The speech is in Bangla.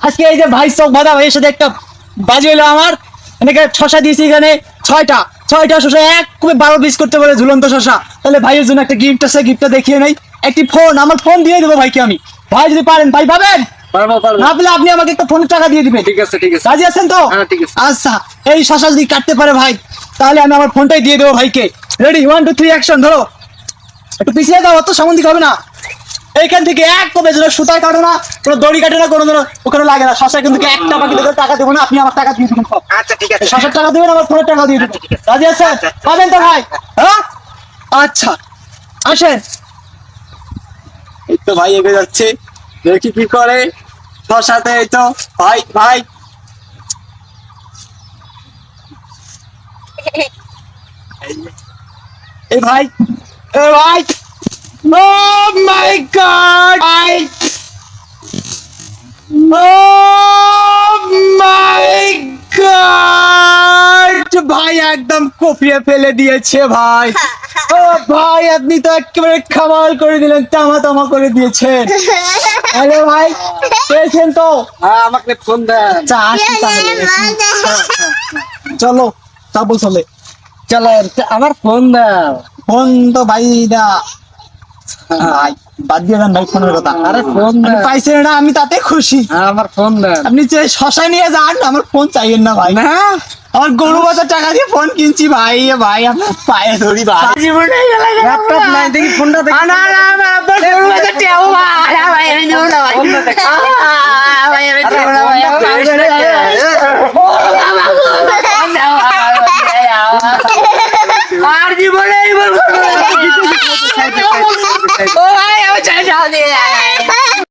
আজকে এই যে ভাই চোখ বাঁধা ভাইয়ের সাথে একটা বাজি হলো আমার, এনেকে শশা দিয়েছি এখানে ছয়টা শশা এক খুবই 12 পিস করতে পারে ঝুলন্ত শশা। তাহলে ভাইয়ের জন্য একটা গিফট আছে, গিফটটা দেখিয়ে নেই। একটি ফোন, আমার ফোন দিয়ে দেবো ভাইকে আমি। ভাই যদি পারেন, ভাই পাবেন? পারবো পারবো। না পেলে আপনি আমাকে একটা ফোনের টাকা দিয়ে দিবেন। ঠিক আছে ঠিক আছে। রাজি আছেন তো? হ্যাঁ ঠিক আছে। আচ্ছা, এই শশা যদি কাটতে পারে ভাই, তাহলে আমি আমার ফোনটাই দিয়ে দেবো ভাইকে। Ready, 1 2 3 action. ধরো, একটু পিছিয়ে দাও, অত সামন দিকে হবে না। এইখান থেকে এক কবে যেন সুতায় কাটো না, কোনো দড়ি কাটে না, কোনো যেন ওখানে লাগে না। শশা কিন্তু একটা বাকি দেখে টাকা দেবো না, আপনি আমার টাকা দিয়ে দিবেন। আচ্ছা ঠিক আছে। শশার টাকা দিবেন, আমার ফোনের টাকা দিয়ে দিবেন। রাজি আছেন? পাবেন তো ভাই? হ্যাঁ আচ্ছা, আসেন। এই তো ভাই এগিয়ে যাচ্ছে, দেখি কি করে। শশাতে এই তো ভাই ভাই এই ভাই, এই ভাই, ও মাই গড, ভাই, ও মাই গড, ভাই একদম কপিয়ে ফেলে দিয়েছে ভাই। ও ভাই, আপনি তো একেবারে কামাল করে দিলেন, তামা করে দিয়েছেন। হ্যালো ভাই, পেয়েছেন তো? হ্যাঁ আমাকে ফোন দেন। আচ্ছা, আসি তাহলে। চলো, তাবো চলে। চলো আমার ফোন দাও। ফোন তো ভাই না ভাই, বাদ দিয়ে দেন ভাই ফোনের কথা। আরে ফোন আপনি দাও। পাইছেন না, আমি তাতে খুশি। হ্যাঁ আমার ফোন দেন। আপনি যে শশা নিয়ে যান, আমার ফোন চাইয়েন না ভাই। না আমার গরু বাজার টাকা দিয়ে ফোন কিনছি ভাই। ভাই আপনার পায়ে ধরি ভাই, জীবনে ল্যাপটপ নাই দেখি ফোনটা দেখি। না না না, আপনার গরু বাজার টেও ভাই, ভাই আমি দেবো না ভাই। ফোনটা দেখি। ভাই আমি দেবো না ভাই, আরে ফোনটা দে। আর জীবনে এইবার ও ভাই, আমি চাই